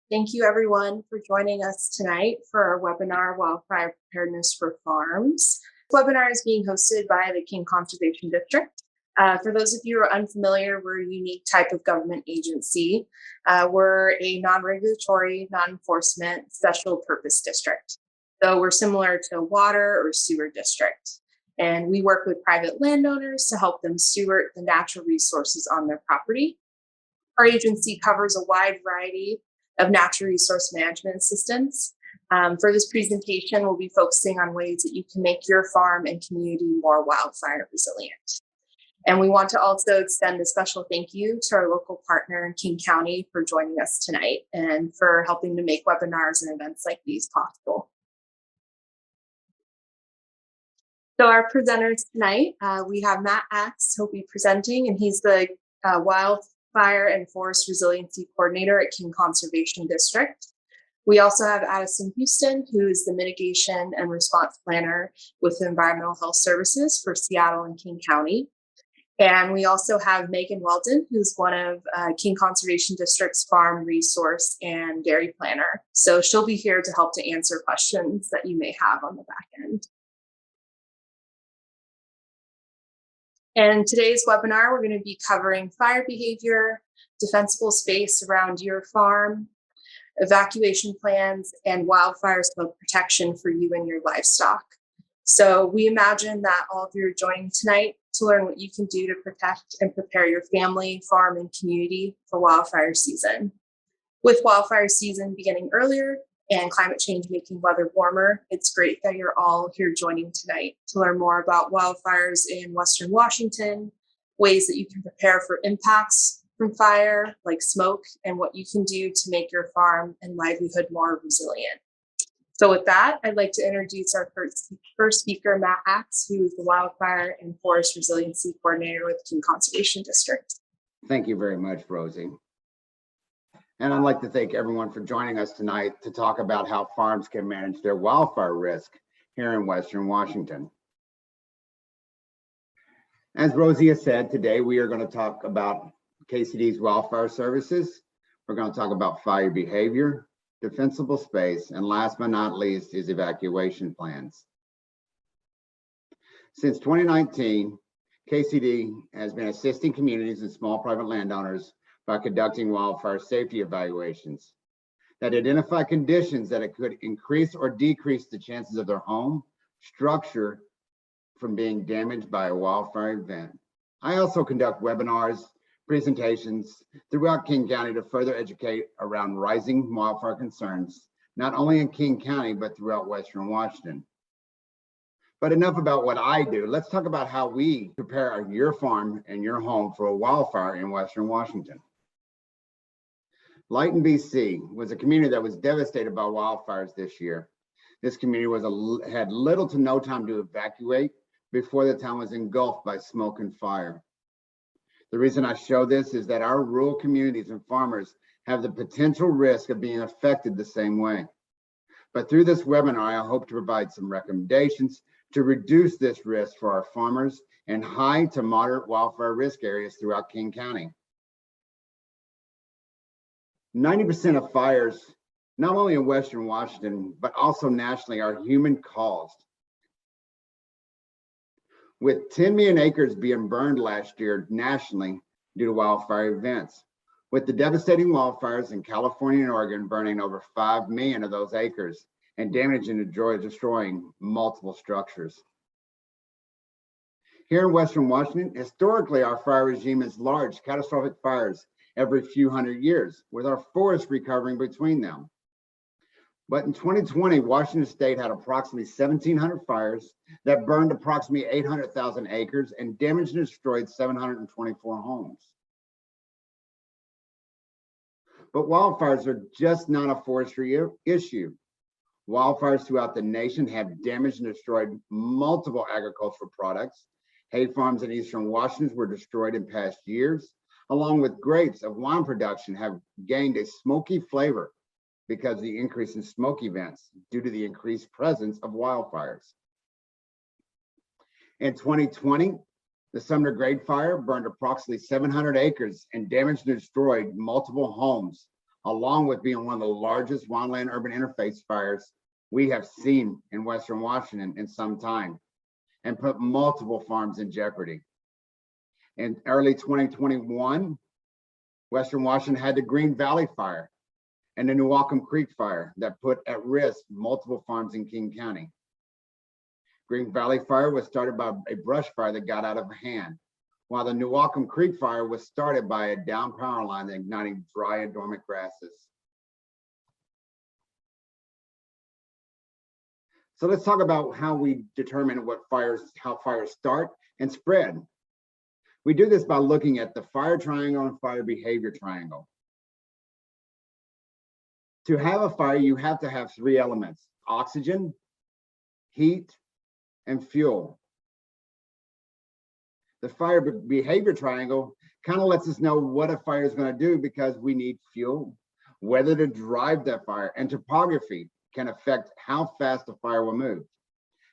Thank you everyone for joining us tonight for our webinar, Wildfire Preparedness for Farms. This webinar is being hosted by the King Conservation District. For those of you who are unfamiliar, we're a unique type of government agency. We're a non-regulatory, non-enforcement, special purpose district. So we're similar to a water or sewer district. And we work with private landowners to help them steward the natural resources on their property. Our agency covers a wide variety of natural resource management systems. For this presentation, we'll be focusing on ways that you can make your farm and community more wildfire resilient. And we want to also extend a special thank you to our local partner in King County for joining us tonight and for helping to make webinars and events like these possible. So our presenters tonight, we have Matt Axe, who'll be presenting, and he's the Wildfire and Forest Resiliency Coordinator at King Conservation District. We also have Addison Houston, who is the Mitigation and Response Planner with Environmental Health Services for Seattle and King County. And we also have Megan Weldon, who's one of King Conservation District's Farm Resource and Dairy Planner. So she'll be here to help to answer questions that you may have on the back end. And today's webinar, we're going to be covering fire behavior, defensible space around your farm, evacuation plans, and wildfire smoke protection for you and your livestock. So we imagine that all of you are joining tonight to learn what you can do to protect and prepare your family, farm, and community for wildfire season. With wildfire season beginning earlier and climate change making weather warmer, it's great that you're all here joining tonight to learn more about wildfires in Western Washington, ways that you can prepare for impacts from fire like smoke, and what you can do to make your farm and livelihood more resilient. So with that, I'd like to introduce our first speaker, Matt Axe, who is the Wildfire and Forest Resiliency Coordinator with King Conservation District. Thank you very much, Rosie. And I'd like to thank everyone for joining us tonight to talk about how farms can manage their wildfire risk here in Western Washington. As Rosie has said, today we are going to talk about KCD's wildfire services. We're going to talk about fire behavior, defensible space, and last but not least is evacuation plans. Since 2019, KCD has been assisting communities and small private landowners by conducting wildfire safety evaluations that identify conditions that it could increase or decrease the chances of their home structure from being damaged by a wildfire event. I also conduct webinars, presentations throughout King County to further educate around rising wildfire concerns, not only in King County, but throughout Western Washington. But enough about what I do. Let's talk about how we prepare your farm and your home for a wildfire in Western Washington. Lighton, BC was a community that was devastated by wildfires this year. This community had little to no time to evacuate before the town was engulfed by smoke and fire. The reason I show this is that our rural communities and farmers have the potential risk of being affected the same way. But through this webinar, I hope to provide some recommendations to reduce this risk for our farmers in high to moderate wildfire risk areas throughout King County. 90% of fires, not only in Western Washington, but also nationally, are human caused. With 10 million acres being burned last year nationally due to wildfire events, with the devastating wildfires in California and Oregon burning over 5 million of those acres and damaging and destroying multiple structures. Here in Western Washington, historically, our fire regime is large, catastrophic fires every few hundred years, with our forests recovering between them. But in 2020, Washington State had approximately 1,700 fires that burned approximately 800,000 acres and damaged and destroyed 724 homes. But wildfires are just not a forestry issue. Wildfires throughout the nation have damaged and destroyed multiple agricultural products. Hay farms in Eastern Washington were destroyed in past years, along with grapes of wine production have gained a smoky flavor because of the increase in smoke events due to the increased presence of wildfires. In 2020, the Sumner grade fire burned approximately 700 acres and damaged and destroyed multiple homes, along with being one of the largest wildland urban interface fires we have seen in Western Washington in some time, and put multiple farms in jeopardy. In early 2021, Western Washington had the Green Valley Fire and the Newaukum Creek Fire that put at risk multiple farms in King County. Green Valley Fire was started by a brush fire that got out of hand, while the Newaukum Creek Fire was started by a down power line igniting dry and dormant grasses. So let's talk about how we determine how fires start and spread. We do this by looking at the fire triangle and fire behavior triangle. To have a fire, you have to have three elements: oxygen, heat, and fuel. The fire behavior triangle kind of lets us know what a fire is going to do, because we need fuel, weather to drive that fire, and topography can affect how fast the fire will move,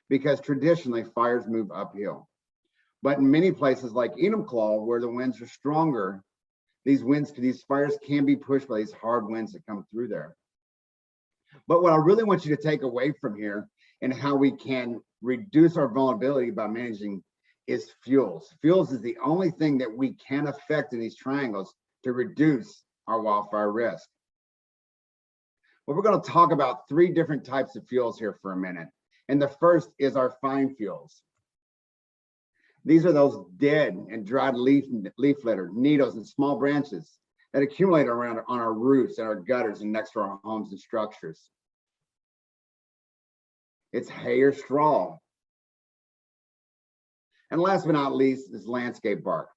because traditionally fires move uphill. But in many places like Enumclaw, where the winds are stronger, these fires can be pushed by these hard winds that come through there. But what I really want you to take away from here and how we can reduce our vulnerability by managing is fuels. Fuels is the only thing that we can affect in these triangles to reduce our wildfire risk. Well, we're going to talk about three different types of fuels here for a minute. And the first is our fine fuels. These are those dead and dried leaf litter, needles, and small branches that accumulate around on our roofs and our gutters and next to our homes and structures. It's hay or straw. And last but not least is landscape bark.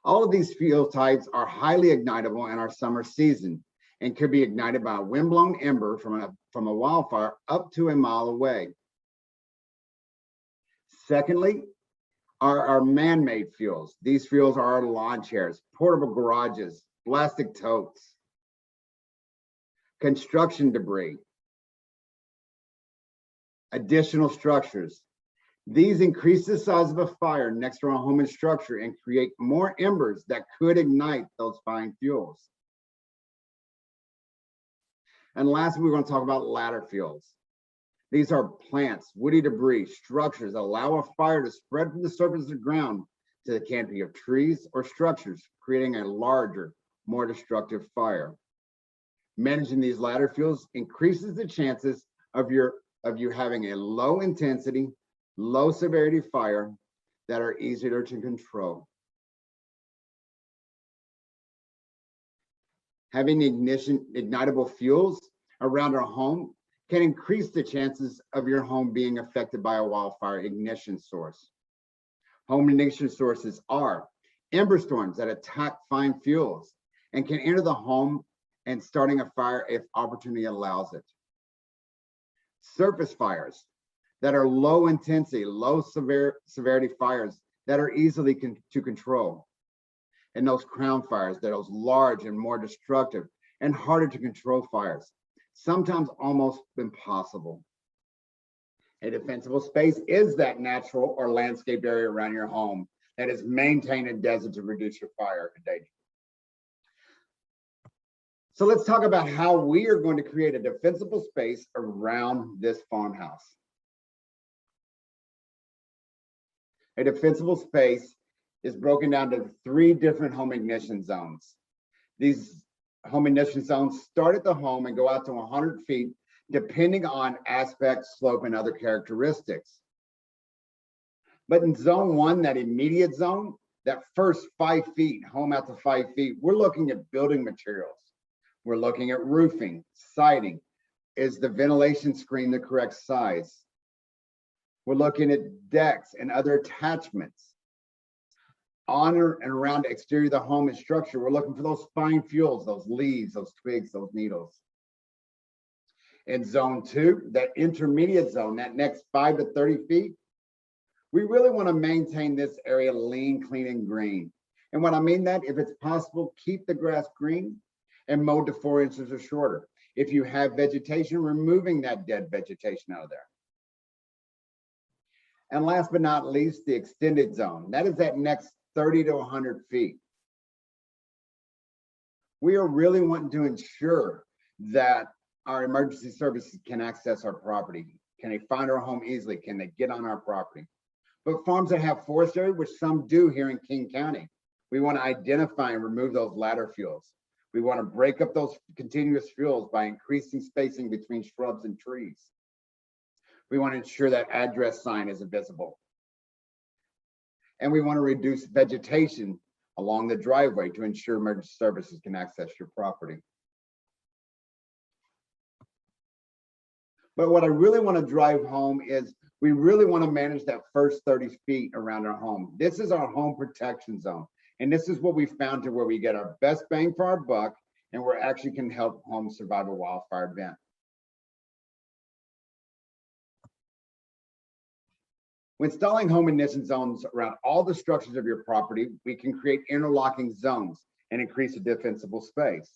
All of these fuel types are highly ignitable in our summer season and could be ignited by a windblown ember from a wildfire up to a mile away. Secondly, are our man-made fuels. These fuels are our lawn chairs, portable garages, plastic totes, construction debris, additional structures. These increase the size of a fire next to our home and structure and create more embers that could ignite those fine fuels. And lastly, we're going to talk about ladder fuels. These are plants, woody debris, structures that allow a fire to spread from the surface of the ground to the canopy of trees or structures, creating a larger, more destructive fire. Managing these ladder fuels increases the chances of you having a low intensity, low severity fire that are easier to control. Having ignitable fuels around our home can increase the chances of your home being affected by a wildfire ignition source. Home ignition sources are ember storms that attack fine fuels and can enter the home and starting a fire if opportunity allows it. Surface fires that are low intensity, low severity fires that are easily to control. And those crown fires that are those large and more destructive and harder to control fires, sometimes almost impossible. A defensible space is that natural or landscape area around your home that is maintained and designed to reduce your fire danger. So let's talk about how we are going to create a defensible space around this farmhouse. A defensible space is broken down to three different home ignition zones. These home ignition zones start at the home and go out to 100 feet, depending on aspect, slope, and other characteristics. But in zone one, that immediate zone, that first 5 feet, home out to 5 feet, we're looking at building materials. We're looking at roofing, siding. Is the ventilation screen the correct size? We're looking at decks and other attachments. On and around the exterior of the home and structure, we're looking for those fine fuels, those leaves, those twigs, those needles. In zone two, that intermediate zone, that next 5 to 30 feet, we really want to maintain this area lean, clean, and green. And what I mean that, if it's possible, keep the grass green and mowed to 4 inches or shorter. If you have vegetation, removing that dead vegetation out of there. And last but not least, the extended zone. That is that next 30 to 100 feet. We are really wanting to ensure that our emergency services can access our property. Can they find our home easily? Can they get on our property? But farms that have forest area, which some do here in King County, we want to identify and remove those ladder fuels. We want to break up those continuous fuels by increasing spacing between shrubs and trees. We want to ensure that address sign is visible. And we want to reduce vegetation along the driveway to ensure emergency services can access your property. But what I really want to drive home is we really want to manage that first 30 feet around our home. This is our home protection zone. And this is what we found to where we get our best bang for our buck and where actually can help homes survive a wildfire event. When installing home ignition zones around all the structures of your property, we can create interlocking zones and increase the defensible space.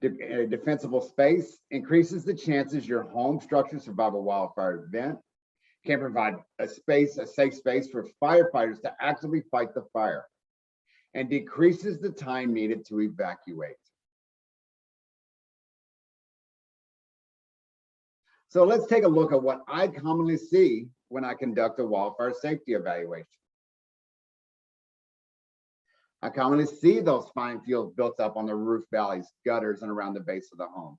Defensible space increases the chances your home structure survive a wildfire event, can provide a safe space for firefighters to actively fight the fire, and decreases the time needed to evacuate. So let's take a look at what I commonly see when I conduct a wildfire safety evaluation. I commonly see those fine fuels built up on the roof valleys, gutters, and around the base of the home.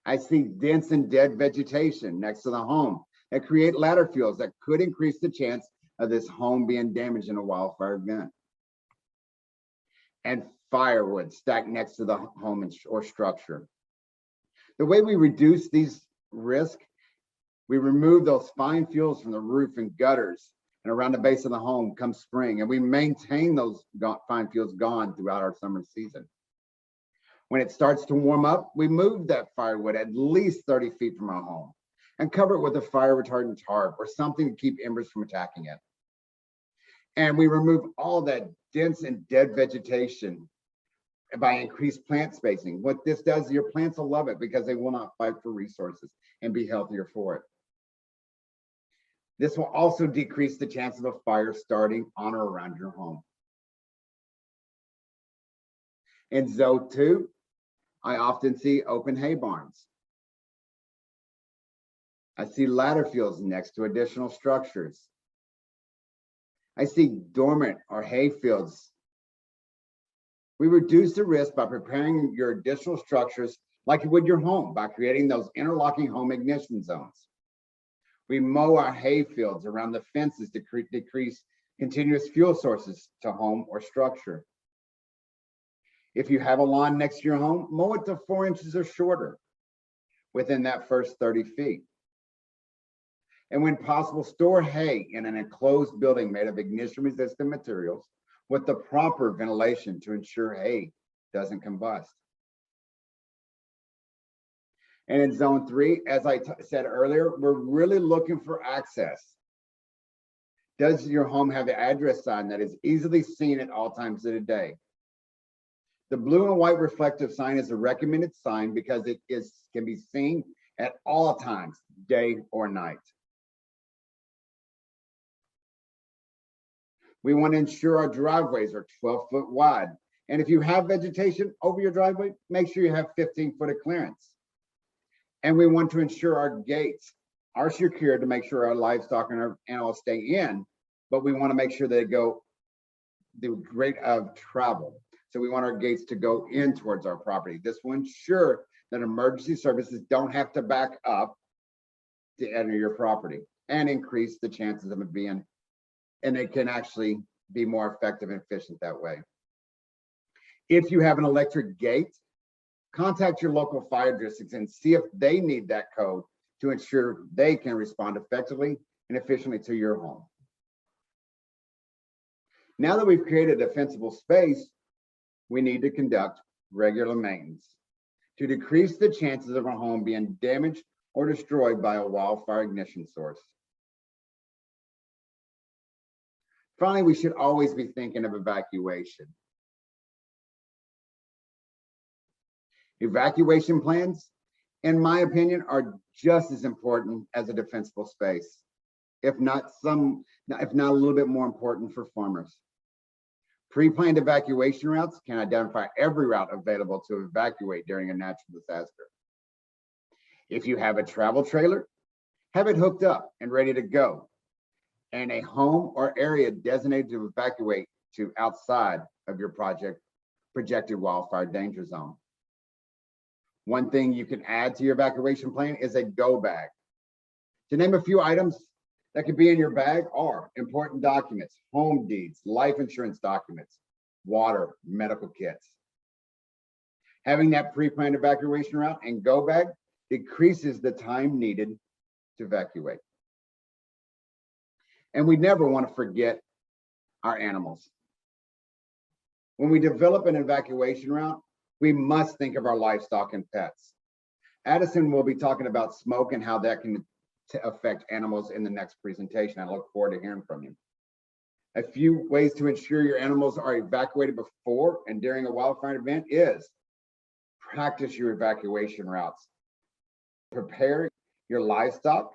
I see dense and dead vegetation next to the home that create ladder fuels that could increase the chance of this home being damaged in a wildfire event. And firewood stacked next to the home or structure. The way we reduce these risks, we remove those fine fuels from the roof and gutters and around the base of the home come spring, and we maintain those fine fuels gone throughout our summer season. When it starts to warm up, we move that firewood at least 30 feet from our home and cover it with a fire retardant tarp or something to keep embers from attacking it. And we remove all that dense and dead vegetation by increased plant spacing. What this does, your plants will love it because they will not fight for resources and be healthier for it. This will also decrease the chance of a fire starting on or around your home. In zone 2, I often see open hay barns. I see ladder fuels next to additional structures. I see dormant or hay fields. We reduce the risk by preparing your additional structures like you would your home by creating those interlocking home ignition zones. We mow our hay fields around the fences to decrease continuous fuel sources to home or structure. If you have a lawn next to your home, mow it to 4 inches or shorter within that first 30 feet. And when possible, store hay in an enclosed building made of ignition-resistant materials with the proper ventilation to ensure hay doesn't combust. And in zone 3, as I said earlier, we're really looking for access. Does your home have the address sign that is easily seen at all times of the day? The blue and white reflective sign is a recommended sign because it can be seen at all times, day or night. We want to ensure our driveways are 12 foot wide. And if you have vegetation over your driveway, make sure you have 15 foot of clearance. And we want to ensure our gates are secure to make sure our livestock and our animals stay in, but we want to make sure they go the rate of travel. So we want our gates to go in towards our property. This will ensure that emergency services don't have to back up to enter your property and increase the chances of it being, and it can actually be more effective and efficient that way. If you have an electric gate, contact your local fire districts and see if they need that code to ensure they can respond effectively and efficiently to your home. Now that we've created a defensible space, we need to conduct regular maintenance to decrease the chances of our home being damaged or destroyed by a wildfire ignition source. Finally, we should always be thinking of evacuation. Evacuation plans, in my opinion, are just as important as a defensible space, if not a little bit more important for farmers. Pre-planned evacuation routes can identify every route available to evacuate during a natural disaster. If you have a travel trailer, have it hooked up and ready to go, and a home or area designated to evacuate to outside of your projected wildfire danger zone. One thing you can add to your evacuation plan is a go bag. To name a few items that could be in your bag are important documents, home deeds, life insurance documents, water, medical kits. Having that pre-planned evacuation route and go bag decreases the time needed to evacuate. And we never want to forget our animals. When we develop an evacuation route, we must think of our livestock and pets. Addison will be talking about smoke and how that can affect animals in the next presentation. I look forward to hearing from you. A few ways to ensure your animals are evacuated before and during a wildfire event is practice your evacuation routes. Prepare your livestock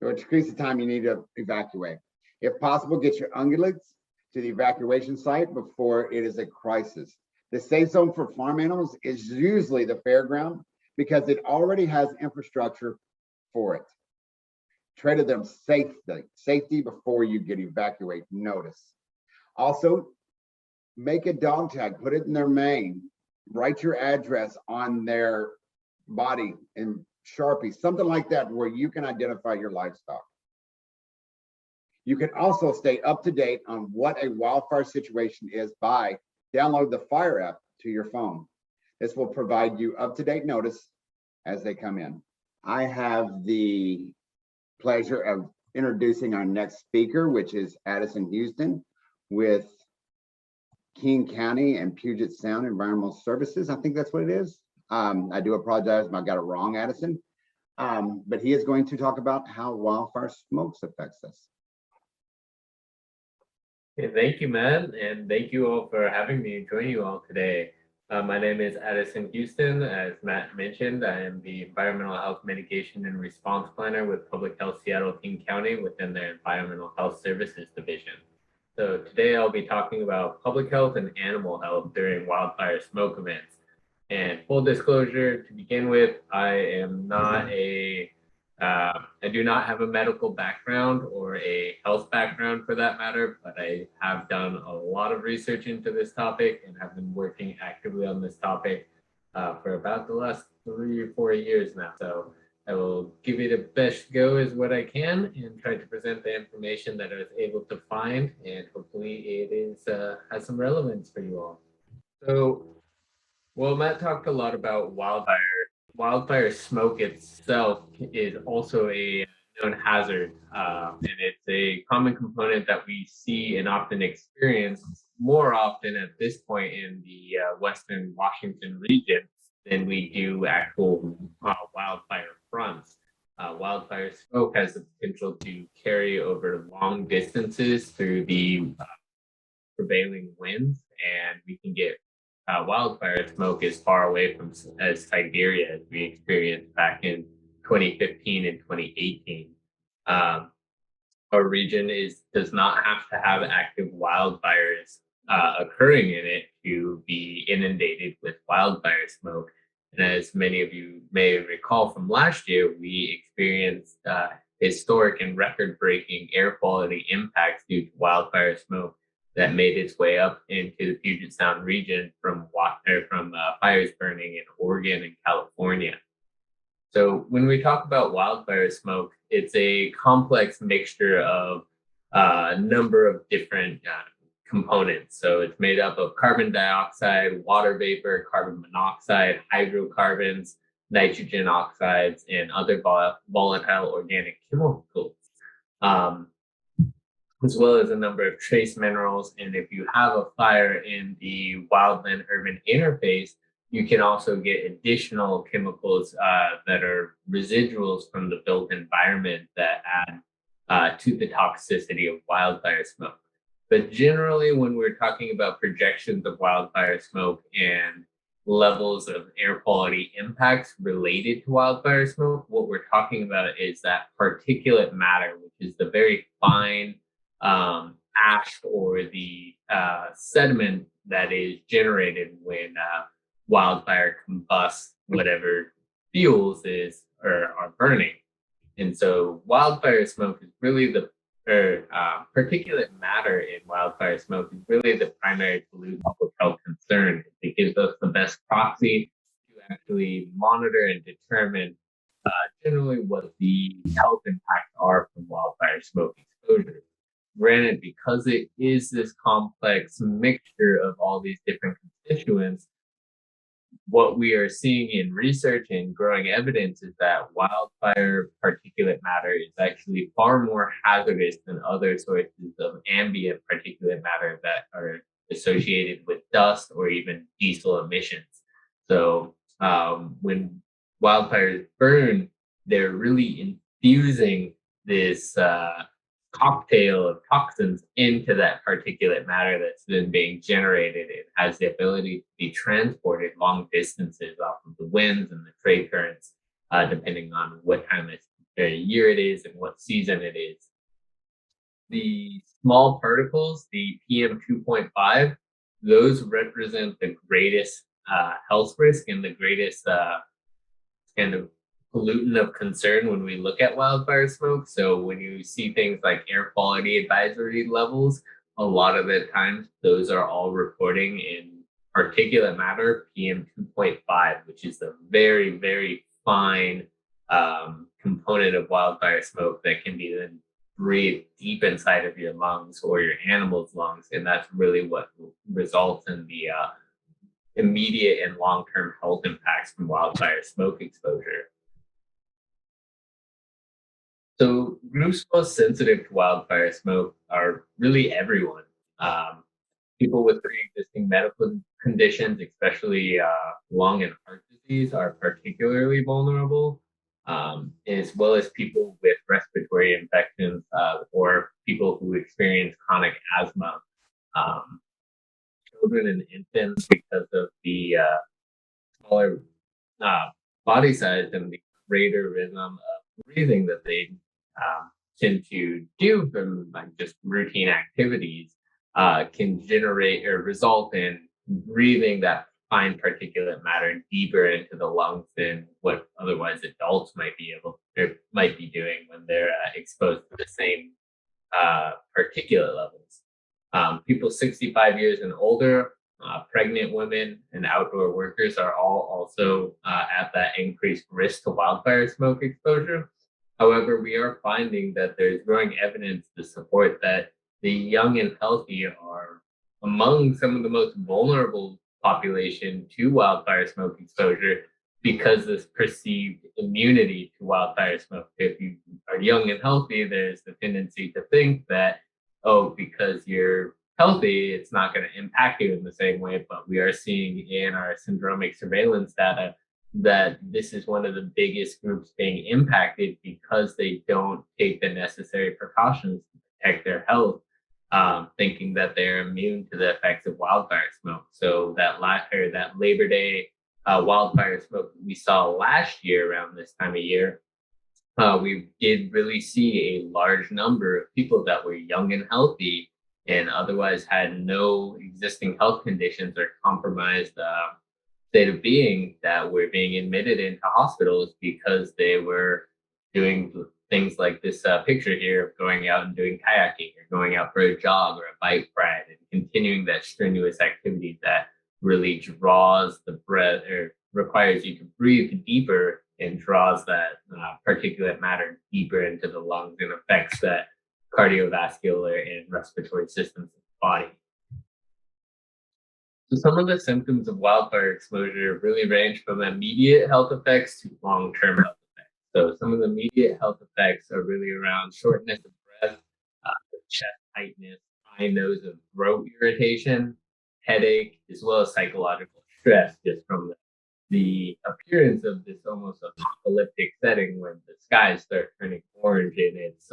to increase the time you need to evacuate. If possible, get your ungulates to the evacuation site before it is a crisis. The safe zone for farm animals is usually the fairground because it already has infrastructure for it. Try to them safety before you get evacuate notice. Also, make a dog tag, put it in their mane, write your address on their body in Sharpie, something like that, where you can identify your livestock. You can also stay up to date on what a wildfire situation is by download the Fire app to your phone. This will provide you up-to-date notice as they come in. I have the pleasure of introducing our next speaker, which is Addison Houston with King County and Puget Sound Environmental Services. I think that's what it is. I do apologize if I got it wrong, Addison. But he is going to talk about how wildfire smokes affects us. Okay, thank you, Matt, and thank you all for having me join you all today. My name is Addison Houston. As Matt mentioned, I am the Environmental Health Mitigation and Response Planner with Public Health Seattle King County within their Environmental Health Services Division. So today I'll be talking about public health and animal health during wildfire smoke events. And full disclosure, to begin with, I am not I do not have a medical background or a health background for that matter, but I have done a lot of research into this topic and have been working actively on this topic for about the last 3 or 4 years now. So I will give it a best go as what I can and try to present the information that I was able to find, and hopefully it is has some relevance for you all. So, well, Matt talked a lot about wildfire. Wildfire smoke itself is also a known hazard, and it's a common component that we see and often experience more often at this point in the Western Washington region than we do actual wildfire fronts. Wildfire smoke has the potential to carry over long distances through the prevailing winds, and we can get wildfire smoke as far away from as Siberia as we experienced back in 2015 and 2018. Our region does not have to have active wildfires occurring in it to be inundated with wildfire smoke. And as many of you may recall from last year, we experienced historic and record-breaking air quality impacts due to wildfire smoke that made its way up into the Puget Sound region from fires burning in Oregon and California. So when we talk about wildfire smoke, it's a complex mixture of a number of different components. So it's made up of carbon dioxide, water vapor, carbon monoxide, hydrocarbons, nitrogen oxides, and other volatile organic chemicals, as well as a number of trace minerals. And if you have a fire in the Wildland Urban Interface, you can also get additional chemicals that are residuals from the built environment that add to the toxicity of wildfire smoke. But generally, when we're talking about projections of wildfire smoke and levels of air quality impacts related to wildfire smoke, what we're talking about is that particulate matter, which is the very fine ash or the sediment that is generated when wildfire combusts whatever fuels are burning. And so wildfire smoke is really particulate matter in wildfire smoke is really the primary pollutant public health concern. It gives us the best proxy to actually monitor and determine generally what the health impacts are from wildfire smoke exposure. Granted, because it is this complex mixture of all these different constituents, what we are seeing in research and growing evidence is that wildfire particulate matter is actually far more hazardous than other sources of ambient particulate matter that are associated with dust or even diesel emissions. So when wildfires burn, they're really infusing this cocktail of toxins into that particulate matter that's then being generated. It has the ability to be transported long distances off of the winds and the trade currents, depending on what time of year it is and what season it is. The small particles, the PM 2.5, those represent the greatest health risk and the greatest kind of pollutant of concern when we look at wildfire smoke. So when you see things like air quality advisory levels, a lot of the times those are all reporting in particulate matter PM 2.5, which is the very, very fine component of wildfire smoke that can be then breathed deep inside of your lungs or your animal's lungs. And that's really what results in the immediate and long-term health impacts from wildfire smoke exposure. So groups most sensitive to wildfire smoke are really everyone. People with pre-existing medical conditions, especially lung and heart disease, are particularly vulnerable, as well as people with respiratory infections or people who experience chronic asthma. Children and infants, because of the smaller body size and the greater rhythm of breathing that they tend to do from like just routine activities, can generate or result in breathing that fine particulate matter deeper into the lungs than what otherwise adults might be doing when they're exposed to the same particulate levels. People 65 years and older, pregnant women, and outdoor workers are all also at that increased risk to wildfire smoke exposure. However, we are finding that there's growing evidence to support that the young and healthy are among some of the most vulnerable population to wildfire smoke exposure because this perceived immunity to wildfire smoke. If you are young and healthy, there's the tendency to think that, oh, because you're healthy, it's not going to impact you in the same way. But we are seeing in our syndromic surveillance data that this is one of the biggest groups being impacted because they don't take the necessary precautions to protect their health, thinking that they're immune to the effects of wildfire smoke. So that Labor Day wildfire smoke we saw last year around this time of year, we did really see a large number of people that were young and healthy and otherwise had no existing health conditions or compromised state of being that were being admitted into hospitals because they were doing things like this picture here of going out and doing kayaking or going out for a jog or a bike ride and continuing that strenuous activity that really draws the breath or requires you to breathe deeper and draws that particulate matter deeper into the lungs and affects that cardiovascular and respiratory systems of the body. So some of the symptoms of wildfire exposure really range from immediate health effects to long-term health effects. So some of the immediate health effects are really around shortness of breath, chest tightness, eye, nose, and throat irritation, headache, as well as psychological stress just from the appearance of this almost apocalyptic setting when the skies start turning orange and it's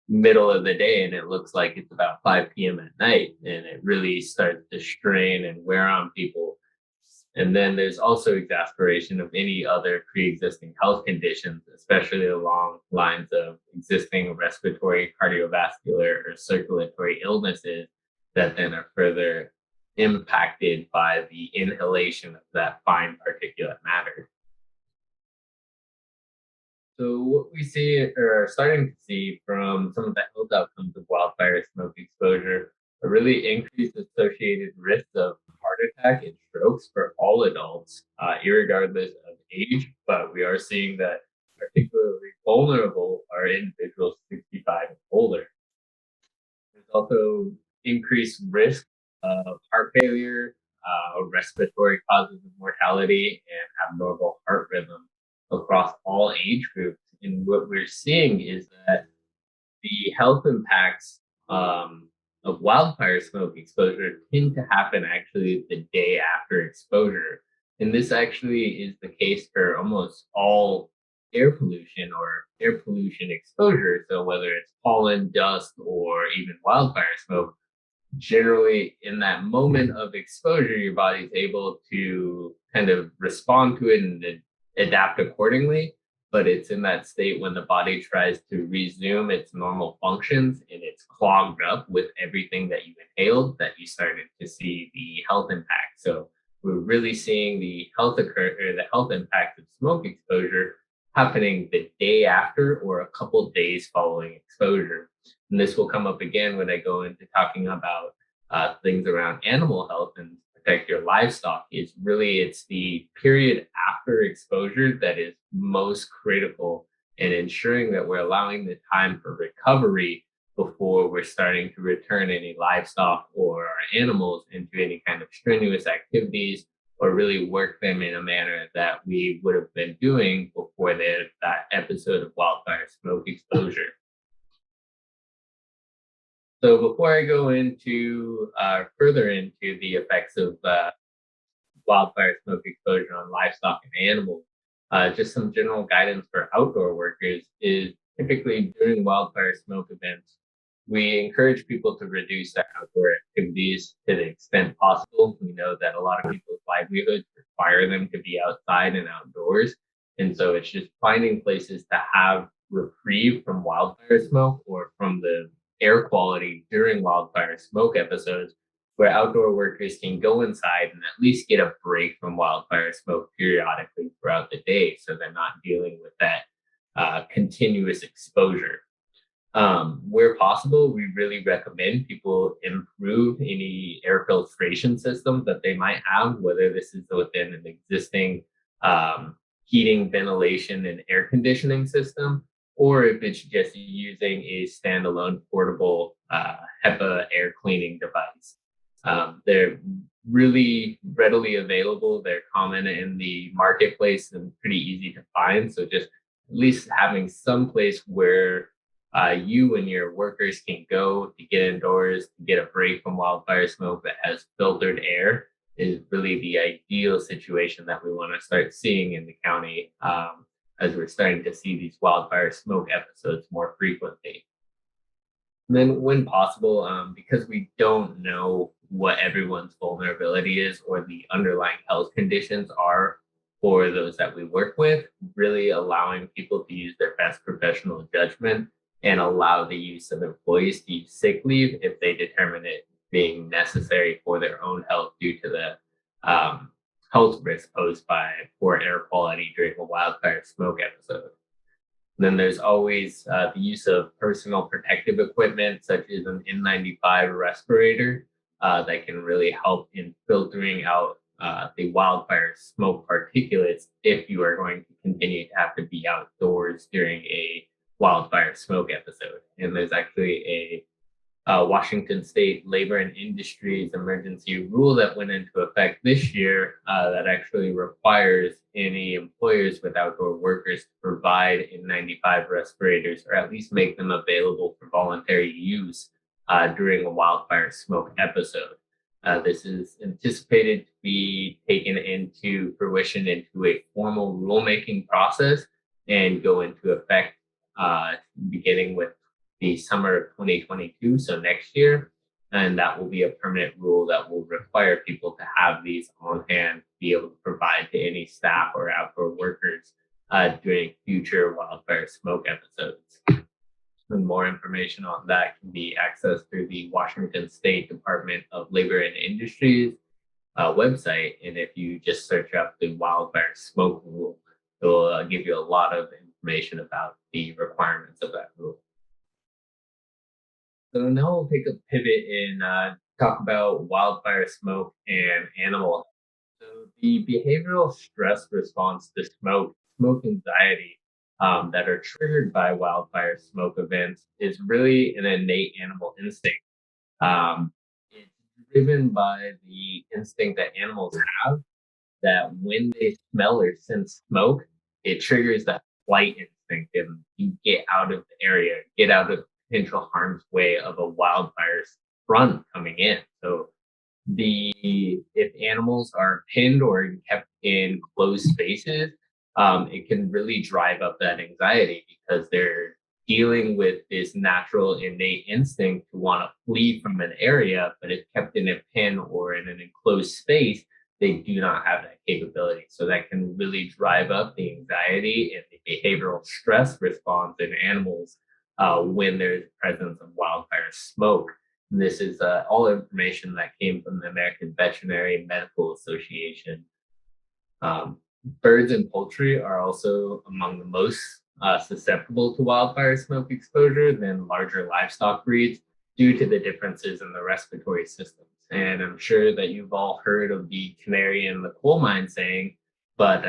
middle of the day and it looks like it's about 5 p.m. at night, and it really starts to strain and wear on people And then there's also exacerbation of any other pre-existing health conditions, especially along lines of existing respiratory, cardiovascular, or circulatory illnesses that then are further impacted by the inhalation of that fine particulate matter. So what we see or are starting to see from some of the health outcomes of wildfire smoke exposure are really increased associated risks of heart attack and strokes for all adults, irregardless of age. But we are seeing that particularly vulnerable are individuals 65 and older. There's also increased risk of heart failure, respiratory causes of mortality, and abnormal heart rhythm across all age groups. And what we're seeing is that the health impacts of wildfire smoke exposure tend to happen actually the day after exposure. And this actually is the case for almost all air pollution or air pollution exposure. So whether it's pollen, dust, or even wildfire smoke, generally in that moment of exposure, your body's able to kind of respond to it and adapt accordingly. But it's in that state when the body tries to resume its normal functions and it's clogged up with everything that you inhaled that you started to see the health impact. So we're really seeing the health impact of smoke exposure happening the day after or a couple days following exposure. And this will come up again when I go into talking about things around animal health and protect your livestock. Is really it's the period after exposure that is most critical in ensuring that we're allowing the time for recovery before we're starting to return any livestock or our animals into any kind of strenuous activities or really work them in a manner that we would have been doing before that episode of wildfire smoke exposure. So before I go into further into the effects of wildfire smoke exposure on livestock and animals, just some general guidance for outdoor workers is typically during wildfire smoke events, we encourage people to reduce their outdoor activities to the extent possible. We know that a lot of people's livelihoods require them to be outside and outdoors. And so it's just finding places to have reprieve from wildfire smoke or from the air quality during wildfire smoke episodes where outdoor workers can go inside and at least get a break from wildfire smoke periodically throughout the day so they're not dealing with that continuous exposure. Where possible, we really recommend people improve any air filtration systems that they might have, whether this is within an existing heating, ventilation, and air conditioning system, or if it's just using a standalone portable HEPA air cleaning device. They're really readily available. They're common in the marketplace and pretty easy to find. So just at least having some place where you and your workers can go to get indoors, to get a break from wildfire smoke that has filtered air is really the ideal situation that we want to start seeing in the county as we're starting to see these wildfire smoke episodes more frequently. And then when possible, because we don't know what everyone's vulnerability is or the underlying health conditions are for those that we work with, really allowing people to use their best professional judgment and allow the use of employees to use sick leave if they determine it being necessary for their own health due to the health risk posed by poor air quality during a wildfire smoke episode. And then there's always the use of personal protective equipment, such as an N95 respirator that can really help in filtering out the wildfire smoke particulates if you are going to continue to have to be outdoors during a wildfire smoke episode. And there's actually a Washington State Labor and Industries emergency rule that went into effect this year that actually requires any employers with outdoor workers to provide N95 respirators or at least make them available for voluntary use during a wildfire smoke episode. This is anticipated to be taken into fruition into a formal rulemaking process and go into effect beginning with the summer of 2022, so next year. And that will be a permanent rule that will require people to have these on hand, be able to provide to any staff or outdoor workers during future wildfire smoke episodes. And more information on that can be accessed through the Washington State Department of Labor and Industries website. And if you just search up the wildfire smoke rule, it will give you a lot of information about the requirements of that rule. So now we'll take a pivot and talk about wildfire smoke and animal health. So the behavioral stress response to smoke anxiety that are triggered by wildfire smoke events is really an innate animal instinct. It's driven by the instinct that animals have that when they smell or sense smoke, it triggers that flight instinct and you get out of the area, get out of potential harm's way of a wildfire front coming in. So if animals are pinned or kept in closed spaces, it can really drive up that anxiety because they're dealing with this natural innate instinct to want to flee from an area, but if kept in a pen or in an enclosed space, they do not have that capability. So that can really drive up the anxiety and the behavioral stress response in animals when there's presence of wildfire smoke. And this is all information that came from the American Veterinary Medical Association. Birds and poultry are also among the most susceptible to wildfire smoke exposure than larger livestock breeds due to the differences in the respiratory systems. And I'm sure that you've all heard of the canary in the coal mine saying, but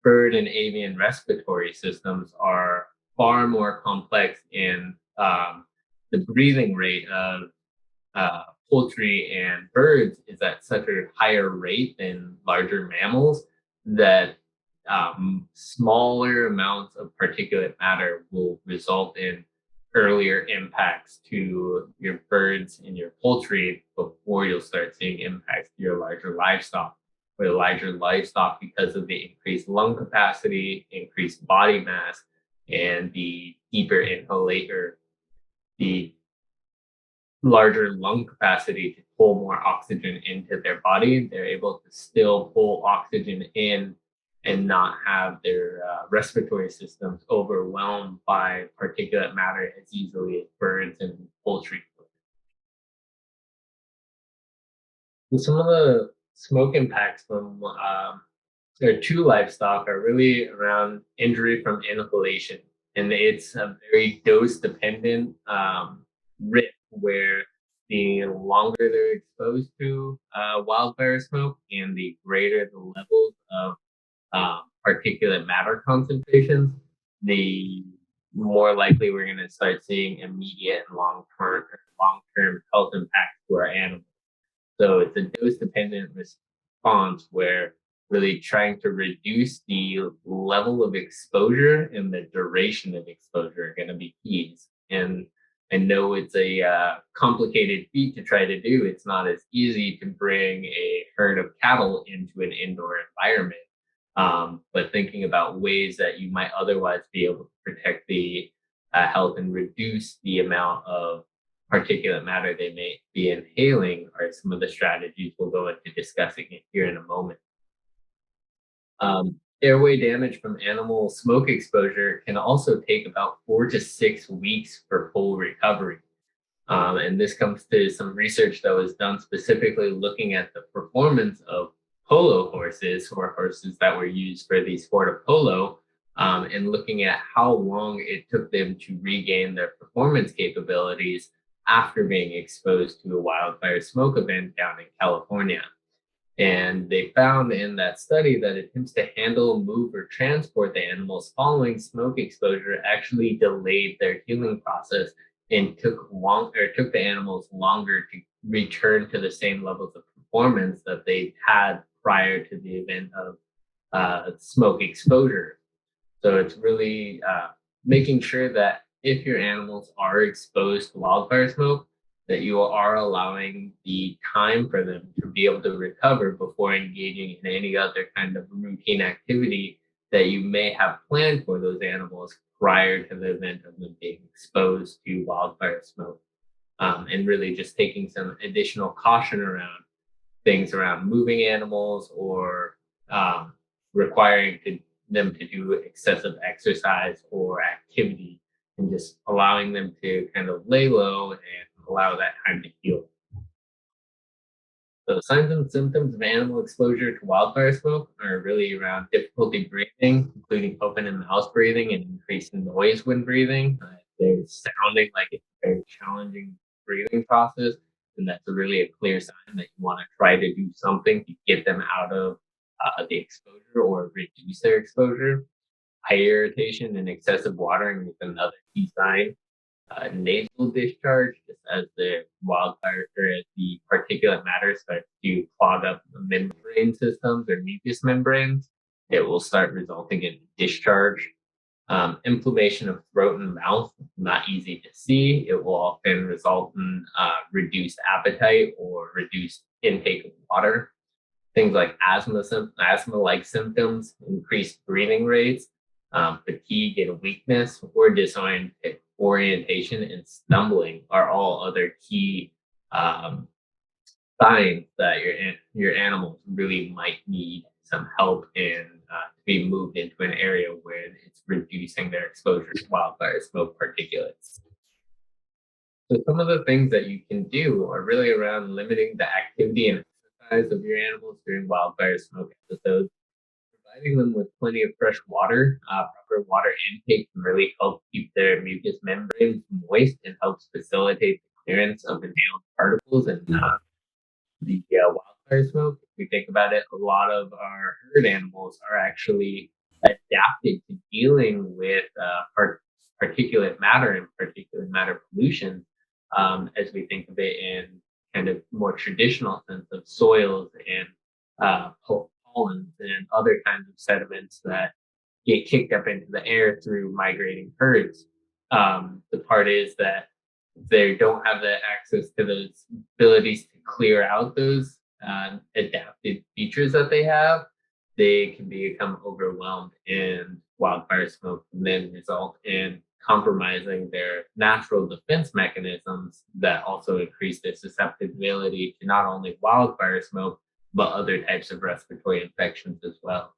bird and avian respiratory systems are far more complex in the breathing rate of poultry and birds is at such a higher rate than larger mammals that smaller amounts of particulate matter will result in earlier impacts to your birds and your poultry before you'll start seeing impacts to your larger livestock. For the larger livestock, because of the increased lung capacity, increased body mass, and the deeper inhalator, the larger lung capacity to pull more oxygen into their body, they're able to still pull oxygen in and not have their respiratory systems overwhelmed by particulate matter as easily as birds and poultry. So some of the smoke impacts from to livestock are really around injury from inhalation. And it's a very dose dependent risk where the longer they're exposed to wildfire smoke and the greater the levels of particulate matter concentrations, the more likely we're going to start seeing immediate and long-term health impacts to our animals. So it's a dose-dependent response where really trying to reduce the level of exposure and the duration of exposure are going to be keys. And I know it's a complicated feat to try to do. It's not as easy to bring a herd of cattle into an indoor environment. But thinking about ways that you might otherwise be able to protect the health and reduce the amount of particulate matter they may be inhaling are some of the strategies we'll go into discussing it here in a moment. Airway damage from animal smoke exposure can also take about 4 to 6 weeks for full recovery. And this comes to some research that was done specifically looking at the performance of polo horses, or horses that were used for the sport of polo, and looking at how long it took them to regain their performance capabilities after being exposed to a wildfire smoke event down in California. And they found in that study that attempts to handle, move, or transport the animals following smoke exposure actually delayed their healing process and took the animals longer to return to the same levels of performance that they had prior to the event of smoke exposure. So it's really making sure that if your animals are exposed to wildfire smoke, that you are allowing the time for them to be able to recover before engaging in any other kind of routine activity that you may have planned for those animals prior to the event of them being exposed to wildfire smoke. and really just taking some additional caution around things around moving animals or requiring them to do excessive exercise or activity, and just allowing them to kind of lay low and allow that time to heal. So signs and symptoms of animal exposure to wildfire smoke are really around difficulty breathing, including open and mouth breathing and increased noise when breathing. There's sounding like it's a very challenging breathing process, and that's really a clear sign that you want to try to do something to get them out of the exposure or reduce their exposure. Eye irritation and excessive watering is another key sign. Nasal discharge, just as the wildfire or as the particulate matter starts to clog up the membrane systems or mucous membranes, it will start resulting in discharge. Inflammation of throat and mouth, not easy to see. It will often result in reduced appetite or reduced intake of water. Things like asthma-like symptoms, increased breathing rates, fatigue and weakness, or disorientation and stumbling are all other key signs that your animals really might need some help and to be moved into an area where it's reducing their exposure to wildfire smoke particulates. So some of the things that you can do are really around limiting the activity and exercise of your animals during wildfire smoke episodes. Providing them with plenty of fresh water, proper water intake can really help keep their mucous membranes moist and helps facilitate the clearance of inhaled particles and the wildfire smoke. If we think about it, a lot of our herd animals are actually adapted to dealing with particulate matter and particulate matter pollution, as we think of it in kind of more traditional sense of soils and pollens and other kinds of sediments that get kicked up into the air through migrating herds. The part is that they don't have the access to those abilities to clear out those adapted features that they have. They can become overwhelmed, and wildfire smoke can then result in compromising their natural defense mechanisms that also increase their susceptibility to not only wildfire smoke, but other types of respiratory infections as well.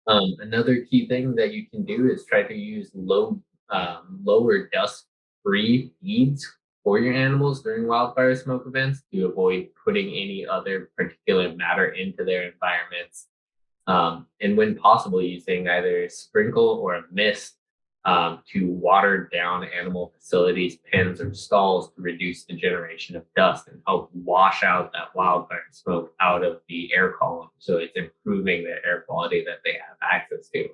Another key thing that you can do is try to use lower dust-free feeds for your animals during wildfire smoke events to avoid putting any other particulate matter into their environments. And when possible, using either a sprinkle or a mist to water down animal facilities, pens, or stalls to reduce the generation of dust and help wash out that wildfire smoke out of the air column. So it's improving the air quality that they have access to.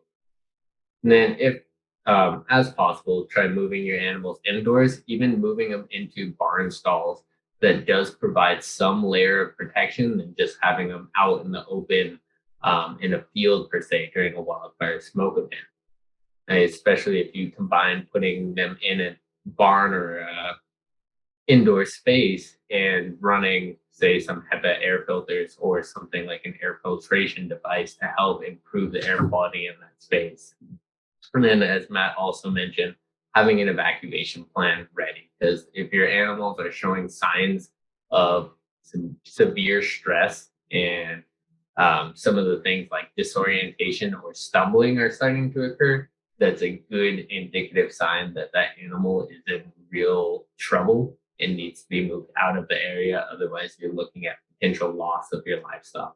And then if as possible, try moving your animals indoors, even moving them into barn stalls. That does provide some layer of protection than just having them out in the open in a field per se during a wildfire smoke event. And especially if you combine putting them in a barn or indoor space and running, say, some HEPA air filters or something like an air filtration device to help improve the air quality in that space. And then, as Matt also mentioned, having an evacuation plan ready, because if your animals are showing signs of some severe stress and some of the things like disorientation or stumbling are starting to occur, that's a good indicative sign that that animal is in real trouble and needs to be moved out of the area. Otherwise, you're looking at potential loss of your livestock.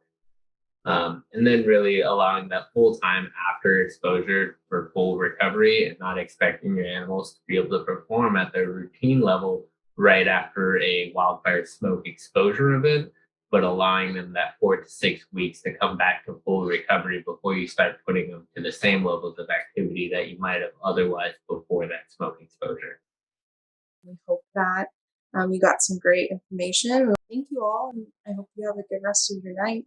And then really allowing that full time after exposure for full recovery and not expecting your animals to be able to perform at their routine level right after a wildfire smoke exposure event, but allowing them that 4 to 6 weeks to come back to full recovery before you start putting them to the same levels of activity that you might have otherwise before that smoke exposure. We hope that you got some great information. Thank you all, and I hope you have a good rest of your night.